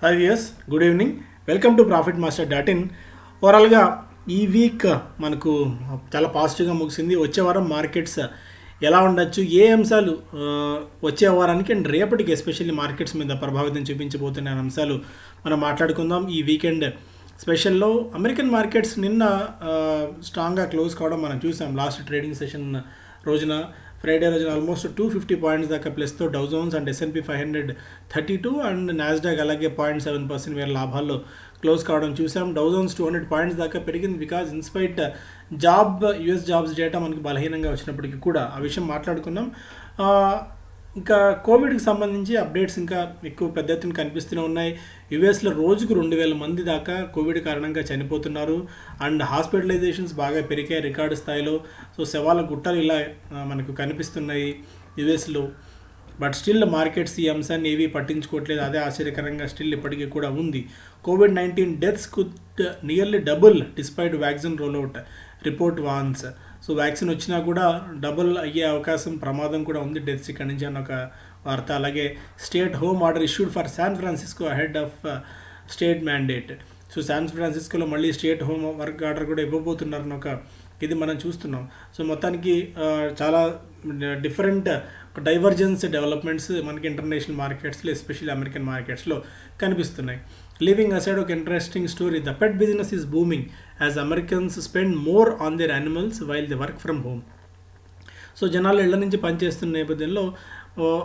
Hi viewers, good evening. Welcome to profit master dot in. ఓవరాల్గా ఈ week మనకు చాలా పాజిటివ్గా ముగిసింది. వచ్చే వారం మార్కెట్స్ ఎలా ఉండొచ్చు, ఏ అంశాలు వచ్చే వారానికి అండ్ రేపటికి ఎస్పెషల్లీ మార్కెట్స్ మీద ప్రభావితం చూపించబోతున్న అంశాలు మనం మాట్లాడుకుందాం. ఈ వీకెండ్ స్పెషల్లో అమెరికన్ మార్కెట్స్ నిన్న స్ట్రాంగ్గా క్లోజ్ కావడం మనం చూసాం. లాస్ట్ ట్రేడింగ్ సెషన్ రోజున ఫ్రైడే రోజున ఆల్మోస్ట్ 250 పాయింట్స్ దాకా ప్లస్తో Dow Jones and S&P 500 32 and Nasdaq అలాగే 0.7% వేరే లాభాల్లో క్లోజ్ కావడం చూసాం. డౌ జోన్స్ 200 పాయింట్స్ దాకా పెరిగింది because in spite US jobs data మనకి బలహీనంగా వచ్చినప్పటికీ కూడా ఆ విషయం మాట్లాడుకున్నాం. ఇంకా కోవిడ్కి సంబంధించి అప్డేట్స్ ఇంకా ఎక్కువ పెద్ద ఎత్తున కనిపిస్తూనే ఉన్నాయి. యుఎస్లో రోజుకు 2000 మంది దాకా కోవిడ్ కారణంగా చనిపోతున్నారు అండ్ హాస్పిటలైజేషన్స్ బాగా పెరిగాయి రికార్డు స్థాయిలో. సో శవాల గుట్టలు ఇలా మనకు కనిపిస్తున్నాయి యుఎస్లో. బట్ స్టిల్ మార్కెట్స్ ఈ అంశాన్ని ఏవి పట్టించుకోవట్లేదు. అదే ఆశ్చర్యకరంగా స్టిల్ ఇప్పటికీ కూడా ఉంది. COVID-19 deaths could nearly double despite vaccine rollout, report warns. So vaccine వచ్చినా కూడా డబుల్ అయ్యే అవకాశం, ప్రమాదం కూడా ఉంది డెత్స్ ఇక్కడ నుంచి అన్న ఒక వార్త. అలాగే state home order issued for San Francisco ahead of state mandate. So San ఫ్రాన్సిస్కోలో మళ్ళీ స్టేట్ హోమ్ వర్క్ ఆర్డర్ కూడా ఇవ్వబోతున్నారని ఒక ఇది మనం చూస్తున్నాం. సో మొత్తానికి చాలా డిఫరెంట్ డైవర్జెన్స్ డెవలప్మెంట్స్ మనకి ఇంటర్నేషనల్ మార్కెట్స్లో ఎస్పెషల్లీ అమెరికన్ మార్కెట్స్లో కనిపిస్తున్నాయి. లివింగ్ అసైడ్ ఒక interesting story. The pet business is booming as Americans spend more on their animals while they work from home. So జనాలు ఇళ్ల నుంచి పనిచేస్తున్న నేపథ్యంలో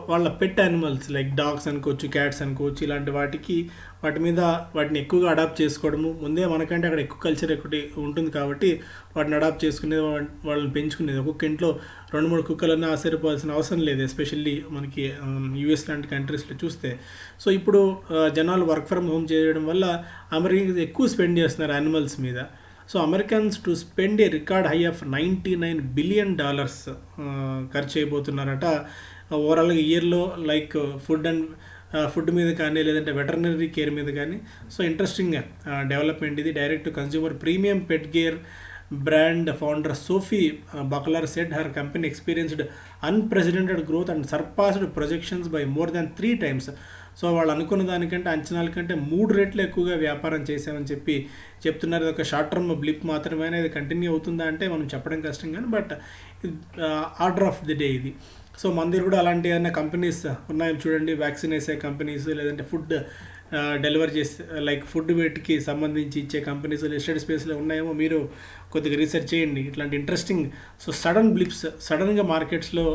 వాళ్ళ పెట్ యానిమల్స్ లైక్ డాగ్స్ అనుకోవచ్చు, క్యాట్స్ అనుకోవచ్చు, ఇలాంటి వాటి మీద వాటిని ఎక్కువగా అడాప్ట్ చేసుకోవడము. ముందే మనకంటే అక్కడ ఎక్కువ కల్చర్ ఒకటి ఉంటుంది కాబట్టి వాటిని అడాప్ట్ చేసుకునేది, వాళ్ళని పెంచుకునేది. ఒక్కొక్క ఇంట్లో 2-3 కుక్కలన్నా ఆశ్చర్యపోవాల్సిన అవసరం లేదు, ఎస్పెషల్లీ మనకి యూఎస్ లాంటి కంట్రీస్లో చూస్తే. సో ఇప్పుడు జనాలు వర్క్ ఫ్రమ్ హోమ్ చేయడం వల్ల అమెరికా ఎక్కువ స్పెండ్ చేస్తున్నారు యానిమల్స్ మీద. So Americans to spend A record high of $99 billion ఖర్చు అయిపోతున్నారట ఓవరాల్గా ఇయర్లో, లైక్ ఫుడ్ మీద కానీ లేదంటే వెటర్నరీ కేర్ మీద కానీ. సో ఇంట్రెస్టింగ్ డెవలప్మెంట్ ఇది. Direct consumer premium pet gear brand founder Sophie buckler said her company experienced unprecedented growth and surpassed projections by more than 3 times. So వాళ్ళు అనుకున్న దానికంటే అంచనాల కంటే 3 రెట్లు ఎక్కువగా వ్యాపారం చేసామని చెప్తున్నారు. ఇది ఒక షార్ట్ టర్మ్ బ్లిప్ మాత్రమే, ఇది కంటిన్యూ అవుతుందా అంటే మనం చెప్పడం కష్టం కానీ but order of the day ఇది. సో మన దగ్గర కూడా అలాంటి ఏదైనా కంపెనీస్ ఉన్నాయని చూడండి, వ్యాక్సిన్ వేసే కంపెనీస్ లేదంటే ఫుడ్ డెలివరీ చేసే లైక్ ఫుడ్ వీటికి సంబంధించి ఇచ్చే కంపెనీస్ లిస్టెడ్ స్పేస్లో ఉన్నాయేమో, మీరు కొద్దిగా రీసెర్చ్ చేయండి. ఇట్లాంటి ఇంట్రెస్టింగ్ సడన్ బ్లిప్స్ సడన్గా మార్కెట్స్లో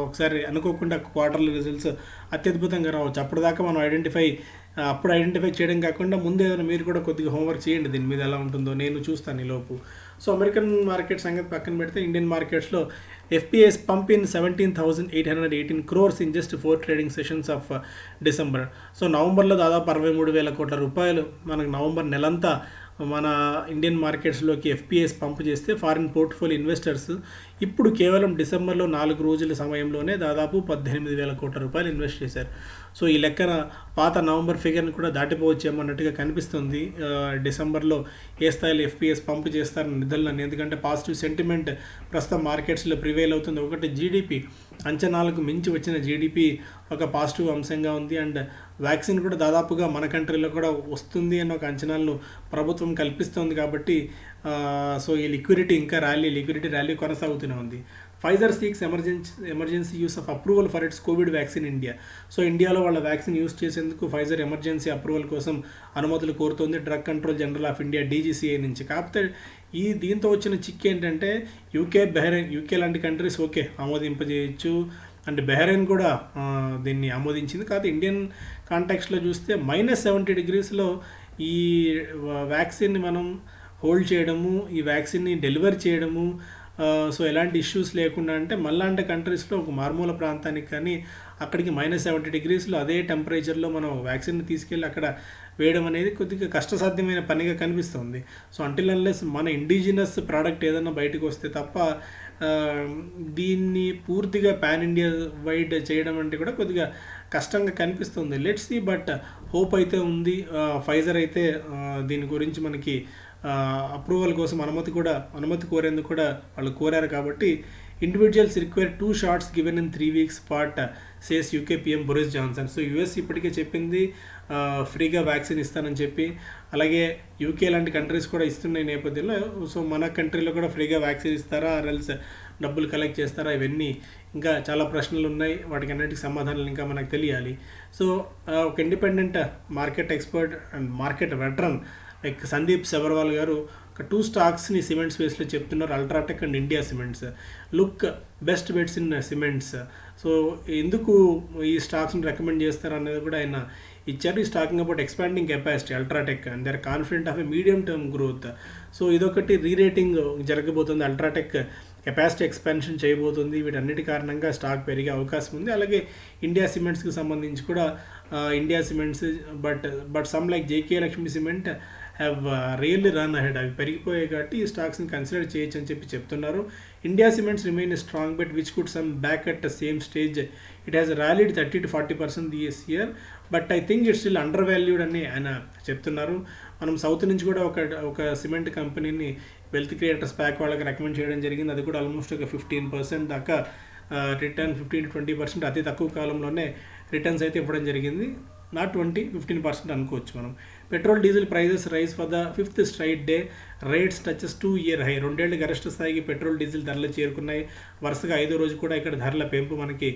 ఒకసారి అనుకోకుండా క్వార్టర్లీ రిజల్ట్స్ అత్యద్భుతంగా రావచ్చు. అప్పటిదాకా మనం ఐడెంటిఫై చేయడం కాకుండా ముందు ఏదైనా మీరు కూడా కొద్దిగా హోంవర్క్ చేయండి దీని మీద ఎలా ఉంటుందో. నేను చూస్తాను ఈ లోపు. సో అమెరికన్ మార్కెట్ సంగతి పక్కన పెడితే ఇండియన్ మార్కెట్స్లో FPIs pump in 17,818 crores in just 4 trading sessions of December. So నవంబర్లో దాదాపు 63,000 కోట్ల రూపాయలు మనకు నవంబర్ నెలంతా మన ఇండియన్ మార్కెట్స్లోకి FPIs పంప్ చేస్తే ఫారిన్ పోర్ట్ఫోలియో ఇన్వెస్టర్స్ ఇప్పుడు కేవలం డిసెంబర్లో 4 రోజుల సమయంలోనే దాదాపు 18,000 కోట్ల రూపాయలు ఇన్వెస్ట్ చేశారు. సో ఈ లెక్కన పాత నవంబర్ ఫిగర్ని కూడా దాటిపోవచ్చేమన్నట్టుగా కనిపిస్తుంది. డిసెంబర్లో ఏ స్థాయిలో FPIs పంప్ చేస్తారని నిధులను, ఎందుకంటే పాజిటివ్ సెంటిమెంట్ ప్రస్తుతం మార్కెట్స్లో ప్రివేల్ అవుతుంది. ఒకటి జీడిపి అంచనాలకు మించి వచ్చిన జీడిపి ఒక పాజిటివ్ అంశంగా ఉంది అండ్ వ్యాక్సిన్ కూడా దాదాపుగా మన కంట్రీలో కూడా వస్తుంది అన్న ఒక అంచనాలను ప్రభుత్వం కల్పిస్తుంది కాబట్టి సో ఈ లిక్విడిటీ ర్యాలీ కొనసాగుతూనే ఉంది. Pfizer seeks emergency use of approval for it's Covid vaccine India. So ఇండియాలో వాళ్ళ వ్యాక్సిన్ యూస్ చేసేందుకు ఫైజర్ ఎమర్జెన్సీ అప్రూవల్ కోసం అనుమతులు కోరుతోంది drug control general of India DGCA నుంచి. కాకపోతే దీంతో వచ్చిన చిక్ ఏంటంటే యూకే లాంటి కంట్రీస్ ఓకే ఆమోదింపజేయచ్చు అండ్ బెహ్రెయిన్ కూడా దీన్ని ఆమోదించింది. కాకపోతే ఇండియన్ కాంటాక్స్లో చూస్తే -70 degreesలో ఈ వ్యాక్సిన్ని మనం హోల్డ్ చేయడము, ఈ వ్యాక్సిన్ని డెలివర్ చేయడము, సో ఎలాంటి ఇష్యూస్ లేకుండా అంటే మళ్ళాంటి కంట్రీస్లో ఒక మారుమూల ప్రాంతానికి కానీ అక్కడికి -70 degreesలో అదే టెంపరేచర్లో మనం వ్యాక్సిన్ని తీసుకెళ్ళి అక్కడ వేయడం అనేది కొద్దిగా కష్టసాధ్యమైన పనిగా కనిపిస్తుంది. సో అంటిల్ అన్లెస్ మన ఇండిజినస్ ప్రోడక్ట్ ఏదైనా బయటకు వస్తే తప్ప దీన్ని పూర్తిగా పాన్ ఇండియా వైడ్ చేయడం అంటే కూడా కొద్దిగా కష్టంగా కనిపిస్తుంది. లెట్స్ సీ, బట్ హోప్ అయితే ఉంది. ఫైజర్ అయితే దీని గురించి మనకి అప్రూవల్ కోసం అనుమతి కోరేందుకు కూడా వాళ్ళు కోరారు కాబట్టి individuals require 2 shots given in 3 weeks part says UK PM Boris Johnson. So US ఇప్పటికే చెప్పింది ఫ్రీగా వ్యాక్సిన్ ఇస్తానని చెప్పి, అలాగే యూకే లాంటి కంట్రీస్ కూడా ఇస్తున్న నేపథ్యంలో సో మన కంట్రీలో కూడా ఫ్రీగా వ్యాక్సిన్ ఇస్తారా, ఆర్ఎల్స్ డబ్బులు కలెక్ట్ చేస్తారా, ఇవన్నీ ఇంకా చాలా ప్రశ్నలు ఉన్నాయి. వాటికి అన్నిటికి సమాధానాలు ఇంకా మనకు తెలియాలి. సో ఒక independent market expert and market veteran like Sandeep Sabharwal గారు ఒక 2 స్టాక్స్ని సిమెంట్ స్పేస్లో చెప్తున్నారు, UltraTech and India Cements. Look best bets in cements. So ఎందుకు ఈ స్టాక్స్ని రికమెండ్ చేస్తారు అనేది కూడా ఆయన ఇచ్చారు. ఈ talking about expanding capacity UltraTech and they are confident of a medium term growth. So ఇదొకటి రీరేటింగ్ జరగబోతుంది, అల్ట్రాటెక్ కెపాసిటీ ఎక్స్పాన్షన్ చేయబోతుంది. వీటన్నిటి కారణంగా స్టాక్ పెరిగే అవకాశం ఉంది. అలాగే ఇండియా సిమెంట్స్కి సంబంధించి కూడా India cements but some like JK Lakshmi cement have really run ahead. అవి పెరిగిపోయాయి కాబట్టి ఈ స్టాక్స్ని కన్సిడర్ చేయొచ్చు అని చెప్పి చెప్తున్నారు. India Cements remain strong bet which could some back at same stage. It has rallied 30 to 40% this year, but I think it's still undervalued అని ఆయన చెప్తున్నారు. మనం సౌత్ నుంచి కూడా ఒక సిమెంట్ కంపెనీని వెల్త్ క్రియేటర్స్ ప్యాక్ వాళ్ళకి రికమెండ్ చేయడం జరిగింది. అది కూడా ఆల్మోస్ట్ ఒక 15% దాకా రిటర్న్, 15 to 20% అతి తక్కువ కాలంలోనే రిటర్న్స్ అయితే ఇవ్వడం జరిగింది. నాట్ 15% అనుకోవచ్చు మనం. Petrol diesel prices rise for the 5th straight day, rates touches 2-year high. 2 ఏళ్ల గరిష్ట స్థాయికి పెట్రోల్ డీజిల్ ధరలు చేరుకున్నాయి. వరుసగా 5వ రోజు కూడా ఇక్కడ ధరల పెంపు మనకి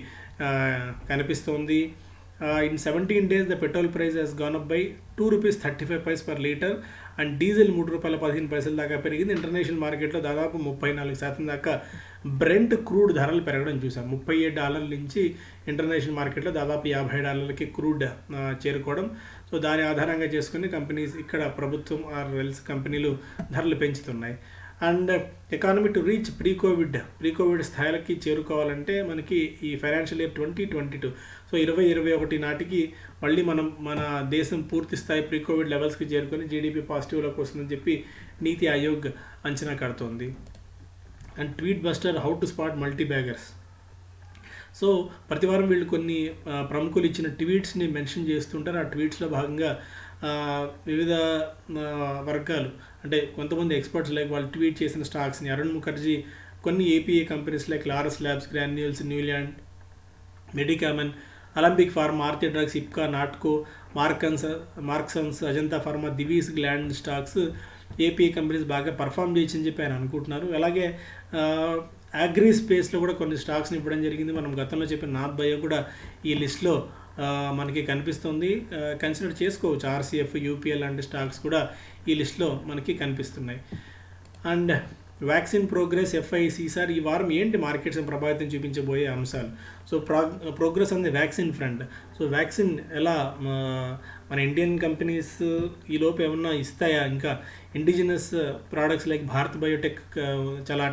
కనిపిస్తోంది. In 17 days the petrol price has gone up by ₹2.35 per liter and diesel ₹3.15 దాకా పెరిగింది. ఇంటర్నేషనల్ మార్కెట్లో దాదాపు 34% దాకా బ్రెంట్ క్రూడ్ ధరలు పెరగడం చూసాం. $37 నుంచి ఇంటర్నేషనల్ మార్కెట్లో దాదాపు $50 క్రూడ్ చేరుకోవడం. సో దాని ఆధారంగా చేసుకుని కంపెనీస్ ఇక్కడ ప్రభుత్వం ఆర్ వెల్స్ కంపెనీలు ధరలు పెంచుతున్నాయి. And economy to reach pre Covid స్థాయిలకి చేరుకోవాలంటే మనకి ఈ ఫైనాన్షియల్ ఇయర్ 2022 సో 2021 నాటికి మళ్ళీ మన దేశం పూర్తి స్థాయి ప్రీ కోవిడ్ లెవెల్స్కి చేరుకొని జీడిపి పాజిటివ్లోకి వస్తుందని చెప్పి నీతి ఆయోగ్ అంచనా కడుతోంది. And tweet buster how to spot multibaggers. So ప్రతివారం వీళ్ళు కొన్ని ప్రముఖులు ఇచ్చిన ట్వీట్స్ని మెన్షన్ చేస్తుంటారు. ఆ ట్వీట్స్లో భాగంగా వివిధ వర్గాలు అంటే కొంతమంది ఎక్స్పర్ట్స్ లైక్ వాళ్ళు ట్వీట్ చేసిన స్టాక్స్ని, అరుణ్ ముఖర్జీ కొన్ని APA companies like Laurus Labs, Granules, Neuland, Medicamen, Alembic Pharma, Aarti Drugs, Ipca, Natco, Marksans, Ajanta Pharma, Divi's Gland stocks APA companies బాగా పర్ఫామ్ చేయొచ్చని చెప్పి ఆయన అనుకుంటున్నారు. అలాగే అగ్రి స్పేస్లో కూడా కొన్ని స్టాక్స్ని ఇవ్వడం జరిగింది. మనం గతంలో చెప్పిన నాథ్ బయో కూడా ఈ లిస్ట్లో మనకి కనిపిస్తుంది. కన్సిడర్ చేసుకోవచ్చు. ఆర్సీఎఫ్, యూపీఎల్ లాంటి స్టాక్స్ కూడా ఈ లిస్ట్లో మనకి కనిపిస్తున్నాయి. అండ్ వ్యాక్సిన్ ప్రోగ్రెస్, ఎఫ్ఐసిసార్ ఈ వారం ఏంటి మార్కెట్స్ని ప్రభావితం చూపించబోయే అంశాలు. So progress on the vaccine front. So vaccine ఎలా మన ఇండియన్ కంపెనీస్ ఈ లోపు ఏమన్నా ఇస్తాయా? ఇంకా indigenous products like Bharat Biotech చాలా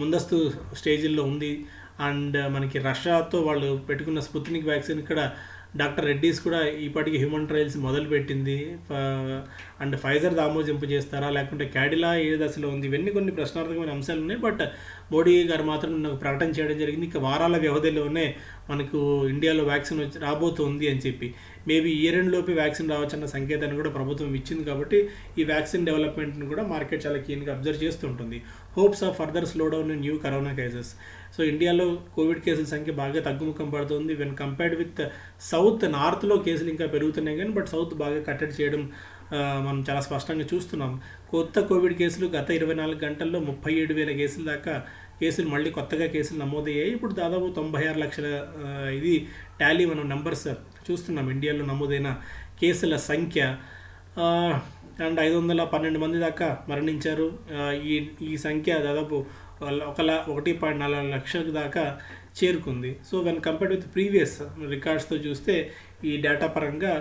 ముందస్తు స్టేజ్ల్లో ఉంది. అండ్ మనకి రష్యాతో వాళ్ళు పెట్టుకున్న స్పుత్నిక్ వ్యాక్సిన్ ఇక్కడ డాక్టర్ రెడ్డీస్ కూడా ఇప్పటికీ హ్యూమన్ ట్రయల్స్ మొదలుపెట్టింది. అండ్ ఫైజర్ ఆమోదింపు చేస్తారా లేకుంటే క్యాడిలా ఏ దశలో ఉంది? ఇవన్నీ కొన్ని ప్రశ్నార్థకమైన అంశాలు ఉన్నాయి. బట్ మోడీ గారు మాత్రం నాకు ప్రకటన చేయడం జరిగింది ఇక వారాల వ్యవధిలోనే మనకు ఇండియాలో వ్యాక్సిన్ రాబోతుంది అని చెప్పి. మేబీ ఈ రెండులోపే వ్యాక్సిన్ రావచ్చన్న సంకేతాన్ని కూడా ప్రభుత్వం ఇచ్చింది. కాబట్టి ఈ వ్యాక్సిన్ డెవలప్మెంట్ని కూడా మార్కెట్ చాలా కీన్గా అబ్జర్వ్ చేస్తుంటుంది. Hopes of further slow down in new corona cases. So ఇండియాలో కోవిడ్ కేసుల సంఖ్య బాగా తగ్గుముఖం పడుతుంది. వెన్ కంపేర్డ్ విత్ సౌత్, నార్త్లో కేసులు ఇంకా పెరుగుతున్నాయి కానీ బట్ సౌత్ బాగా కట్టడి చేయడం మనం చాలా స్పష్టంగా చూస్తున్నాం. కొత్త కోవిడ్ కేసులు గత 24 గంటల్లో 37,000 కేసులు మళ్ళీ కొత్తగా కేసులు నమోదయ్యాయి. ఇప్పుడు దాదాపు 96 లక్షల ఇది టాలీ మనం నెంబర్స్ చూస్తున్నాం. ఇండియాలో నమోదైన కేసుల సంఖ్య అండ్ 512 మంది దాకా మరణించారు. ఈ సంఖ్య దాదాపు 1.4 లక్షల దాకా చేరుకుంది. So when compared with previous రికార్డ్స్తో చూస్తే ఈ డేటా పరంగా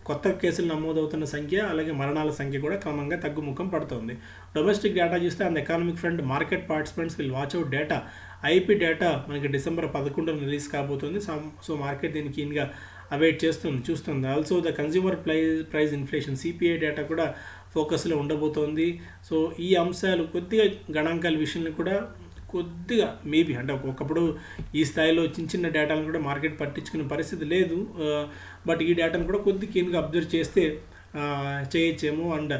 కొత్త కేసులు నమోదవుతున్న సంఖ్య అలాగే మరణాల సంఖ్య కూడా క్రమంగా తగ్గుముఖం పడుతుంది. డొమెస్టిక్ డేటా చూస్తే and economic front market participants will watch out data. IP data మనకి December 11 రిలీజ్ కాబోతుంది. సో మార్కెట్ దీనికి కీన్గా అవైట్ చూస్తుంది. Also the consumer price inflation CPI data కూడా ఫోకస్లో ఉండబోతోంది. సో ఈ అంశాలు కొద్దిగా గణాంకాల విషయంలో కూడా కొద్దిగా మేబీ అంటే ఒకప్పుడు ఈ స్థాయిలో చిన్న డేటాను కూడా మార్కెట్ పట్టించుకునే పరిస్థితి లేదు. బట్ ఈ డేటాను కూడా కొద్ది కీన్గా అబ్జర్వ్ చేస్తే చేయొచ్చేమో. And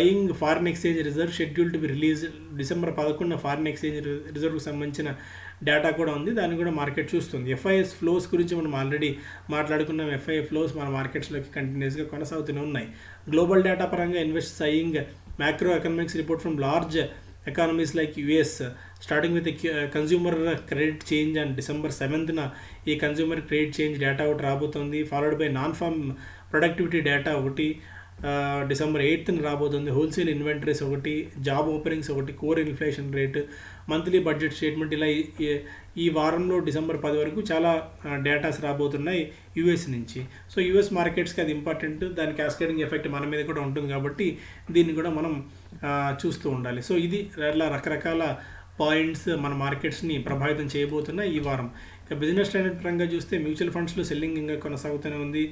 eyeing foreign exchange reserve schedule to be release December 11 foreign exchange రిజర్వ్కి సంబంధించిన డేటా కూడా ఉంది, దాన్ని కూడా మార్కెట్ చూస్తుంది. ఎఫ్ఐఎస్ ఫ్లోస్ గురించి మనం ఆల్రెడీ మాట్లాడుకున్నాం. ఎఫ్ఐఐ ఫ్లోస్ మన మార్కెట్స్లోకి కంటిన్యూస్గా కొనసాగుతూనే ఉన్నాయి. గ్లోబల్ డేటా పరంగా investors eyeing macro economics report from large economies like US starting with consumer credit change and December 7న ఈ కన్జ్యూమర్ క్రెడిట్ చేంజ్ డేటా ఒకటి రాబోతుంది. Followed by non farm productivity data ఒకటి డిసెంబర్ 8న రాబోతుంది. హోల్సేల్ ఇన్వెంటరీస్ ఒకటి, job openings ఒకటి, core inflation rate, monthly budget statement, ఇలా ఈ వారంలో డిసెంబర్ 10 వరకు చాలా డేటాస్ రాబోతున్నాయి యూఎస్ నుంచి. సో యూఎస్ మార్కెట్స్కి అది ఇంపార్టెంట్, దాని క్యాస్కేడింగ్ ఎఫెక్ట్ మన మీద కూడా ఉంటుంది కాబట్టి దీన్ని కూడా మనం చూస్తూ ఉండాలి. సో ఇది అట్లా రకరకాల పాయింట్స్ మన మార్కెట్స్ని ప్రభావితం చేయబోతున్నాయి ఈ వారం. ఇక బిజినెస్ ట్రెండ్ పరంగా చూస్తే మ్యూచువల్ ఫండ్స్లో సెల్లింగ్ ఇంకా కొనసాగుతూనే ఉంది.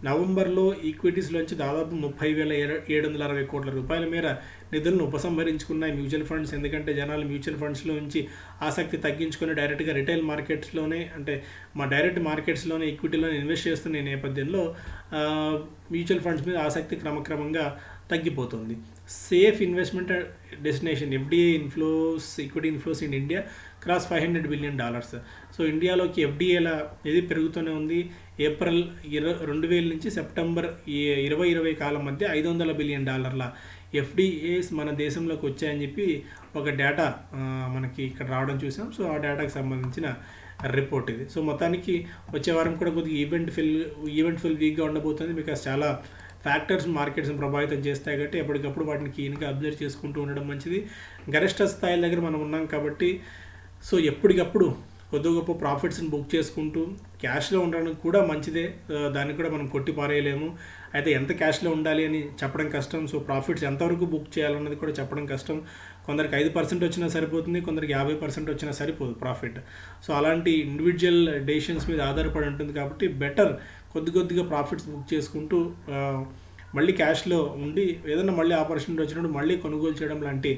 నవంబర్లో ఈక్విటీస్లోంచి దాదాపు 30,760 కోట్ల రూపాయల మేర నిధులను ఉపసంహరించుకున్నాయి మ్యూచువల్ ఫండ్స్. ఎందుకంటే జనాలు మ్యూచువల్ ఫండ్స్లో నుంచి ఆసక్తి తగ్గించుకొని డైరెక్ట్గా రిటైల్ మార్కెట్స్లోనే, అంటే మా డైరెక్ట్ మార్కెట్స్లోనే ఈక్విటీలోనే ఇన్వెస్ట్ చేస్తున్న నేపథ్యంలో మ్యూచువల్ ఫండ్స్ మీద ఆసక్తి క్రమక్రమంగా తగ్గిపోతుంది. Safe investment destination FDI inflows, equity inflows in India cross $500 billion. So ఇండియాలోకి ఎఫ్డిఐల ఇది పెరుగుతూనే ఉంది. ఏప్రిల్ 2000 నుంచి సెప్టెంబర్ 2020 కాలం మధ్య $500 బిలియన్ ఎఫ్డిఏస్ మన దేశంలోకి వచ్చాయని చెప్పి ఒక డేటా మనకి ఇక్కడ రావడం చూసాం. సో ఆ డేటాకి సంబంధించిన రిపోర్ట్ ఇది. సో మొత్తానికి వచ్చే వారం కూడా కొద్దిగా ఈవెంట్ఫుల్ వీక్గా ఉండబోతుంది. బికాస్ చాలా ఫ్యాక్టర్స్ మార్కెట్స్ని ప్రభావితం చేస్తాయి కాబట్టి ఎప్పటికప్పుడు వాటిని క్లీన్గా అబ్జర్వ్ చేసుకుంటూ ఉండడం మంచిది. గరిష్ట స్థాయిల దగ్గర మనం ఉన్నాం కాబట్టి సో ఎప్పటికప్పుడు కొద్ది గొప్ప ప్రాఫిట్స్ని బుక్ చేసుకుంటూ క్యాష్లో ఉండడం కూడా మంచిదే, దాన్ని కూడా మనం కొట్టి పారేయలేము. అయితే ఎంత క్యాష్లో ఉండాలి అని చెప్పడం కష్టం. సో ప్రాఫిట్స్ ఎంతవరకు బుక్ చేయాలన్నది కూడా చెప్పడం కష్టం. కొందరికి 5% వచ్చినా సరిపోతుంది, కొందరికి 50% వచ్చినా సరిపోదు ప్రాఫిట్. సో అలాంటి ఇండివిజువల్ డెసిషన్స్ మీద ఆధారపడి ఉంటుంది కాబట్టి బెటర్ కొద్దిగా ప్రాఫిట్స్ బుక్ చేసుకుంటూ మళ్ళీ క్యాష్లో ఉండి ఏదైనా మళ్ళీ ఆపర్చునిటీ వచ్చినప్పుడు మళ్ళీ కొనుగోలు చేయడం లాంటి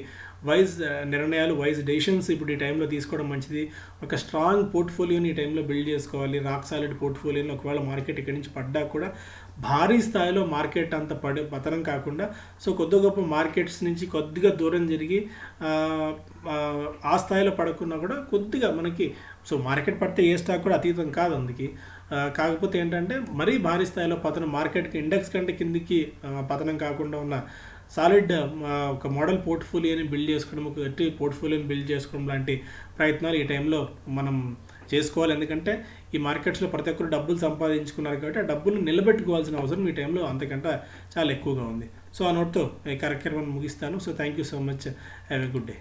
నిర్ణయాలు, డెసిషన్స్ ఇప్పుడు ఈ టైంలో తీసుకోవడం మంచిది. ఒక స్ట్రాంగ్ పోర్ట్ఫోలియోని ఈ టైంలో బిల్డ్ చేసుకోవాలి. రాక్ సాలిడ్ పోర్ట్ఫోలియోని ఒకవేళ మార్కెట్ ఇక్కడి నుంచి పడ్డా కూడా భారీ స్థాయిలో మార్కెట్ అంత పతనం కాకుండా సో కొద్ది గొప్ప మార్కెట్స్ నుంచి కొద్దిగా దూరం జరిగి ఆ స్థాయిలో పడకున్నా కూడా కొద్దిగా మనకి సో మార్కెట్ పడితే ఏ స్టాక్ కూడా అతీతం కాదు అందుకే. కాకపోతే ఏంటంటే మరీ భారీ స్థాయిలో పతనం, మార్కెట్కి ఇండెక్స్ కంటే కిందికి పతనం కాకుండా ఉన్న సాలిడ్ ఒక మోడల్ పోర్ట్ఫోలియోని బిల్డ్ చేసుకోవడం, ఒక గట్టి పోర్ట్ఫోలియోని బిల్డ్ చేసుకోవడం లాంటి ప్రయత్నాలు ఈ టైంలో మనం చేసుకోవాలి. ఎందుకంటే ఈ మార్కెట్స్లో ప్రతి ఒక్కరు డబ్బులు సంపాదించుకున్నారు కాబట్టి ఆ డబ్బులు నిలబెట్టుకోవాల్సిన అవసరం ఈ టైంలో అంతకంటే చాలా ఎక్కువగా ఉంది. సో ఆ నోట్తో ఈ కార్యక్రమాన్ని ముగిస్తాను. So thank you so much. Have a good day.